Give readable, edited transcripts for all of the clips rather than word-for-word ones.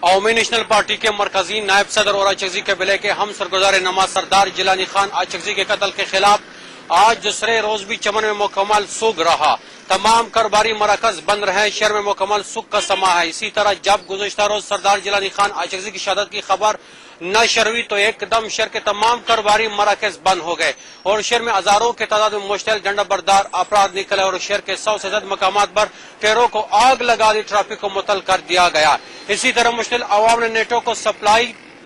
अवामी national party के मरकजी नायब सदर और आचकजी कबीले के हम सरगुजार नमाज सरदार जिलानी खान आचकजी के कत्ल के खिलाफ आज दूसरे रोज भी चमन में मुकम्मल सूख रहा। तमाम कारोबारी मराकज बंद रहे। शहर में मुकम्मल सूख का समा है। इसी तरह जब गुज़श्ता रोज सरदार जिलानी खान आचकजी की शहादत की खबर नशर हुई तो एकदम शहर के तमाम कारोबारी मराकज बंद हो गए और शहर में हजारों के तादाद में मुश्तल डंडा बरदार अपराध निकले और शहर के 100 से ज्यादा मकामात पर टेरों को आग लगा दी, ट्रैफिक को मुअत्तल कर दिया गया। इसी तरह मुश्तल अवाम ने नेटो को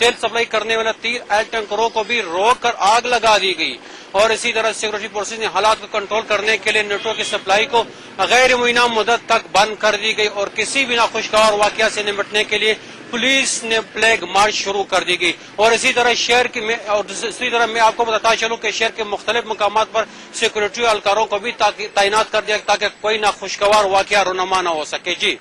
तेल सप्लाई करने वाले 3 ऑयल टैंकरों को भी रोक कर आग लगा दी गई और इसी तरह सिक्योरिटी फोर्सेज ने हालात को कंट्रोल करने के लिए नेटो की सप्लाई को गैर मुइना मुद्दत तक बंद कर दी गई और किसी भी नाखुशगवार वाकया से निपटने के लिए पुलिस ने फ्लैग मार्च शुरू कर दी गई। और इसी तरह मैं आपको बताता चलूं कि शहर के मुख्तलिफ मकामात पर सिक्योरिटी एहलकारों को भी तैनात कर दिया ताकि कोई नाखुशगवार वाकया रुनमा न हो सके। जी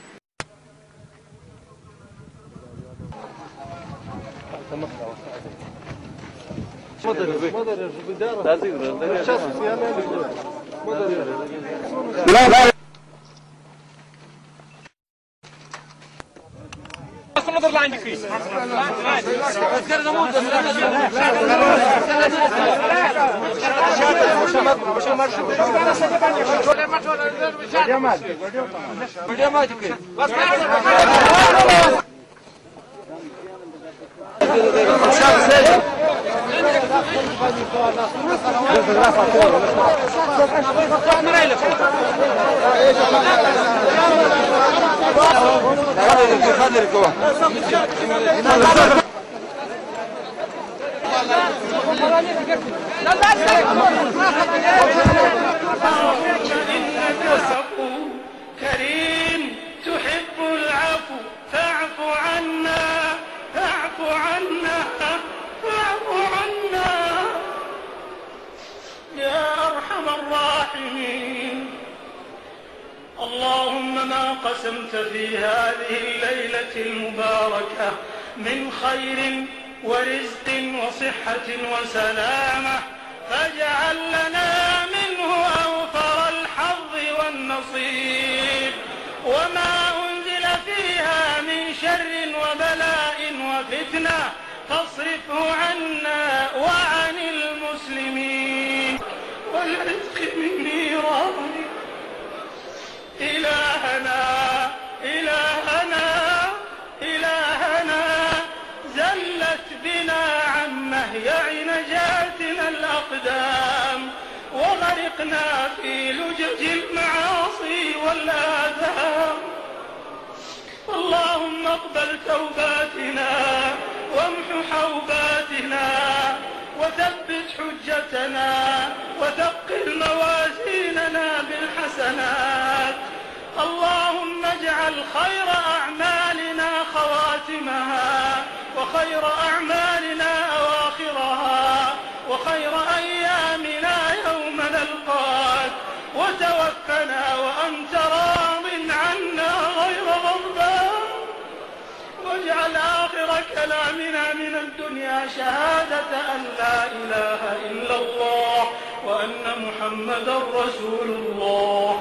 كريم تحب العفو فاعف عنا فاعف عنا فاعف عنا يا أرحم الراحمين. اللهم ما قسمت في هذه الليلة المباركة من خير ورزق وصحة وسلامة فاجعل لنا منه أوفر الحظ والنصيب وما أنزل فيها من شر وبلاء وفتنة فاصرفه عنا وعن المسلمين والعتق من نيران. إلهنا إلهنا إلهنا زلت بنا عن مهيع نجاتنا الأقدام وغرقنا في لجج المعاصي والآثام. اللهم اقبل توباتنا وامح حوباتنا وثبت حجتنا وثقل موازيننا بالحسنات. اللهم اجعل خير أعمالنا خواتمها وخير أعمالنا أواخرها وخير أيامنا يوم نلقاك وتوفنا وأنت راض عنا غير غضبان واجعل آخر كلامنا من الدنيا شهادة أن لا إله إلا الله وأن محمدا رسول الله.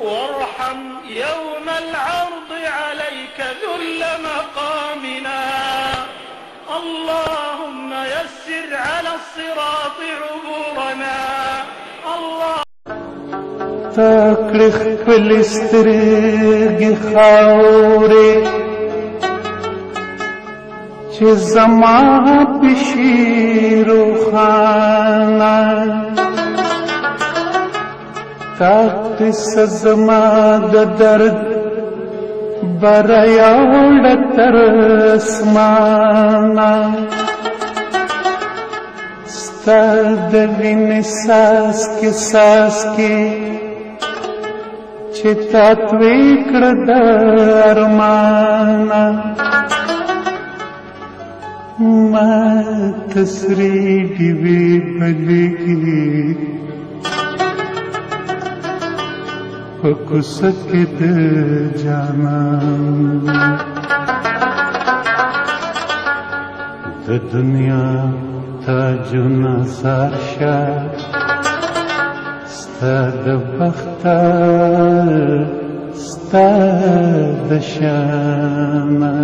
وارحم يوم العرض عليك ذل مقامنا. اللهم يسر على الصراط عبورنا. الله تکړه خپل سترګې خاورې چې زما پشي روښانه تاک سزما د درد بریا وړه تر اسمانه ستا د وینې څاڅکي چې تا توی کړه د ارمانه ما تسرې ډیوې بلېږي په کوڅه کې د جانان د دنیا تاجونه سر شه ستا د بخته ستا د شانه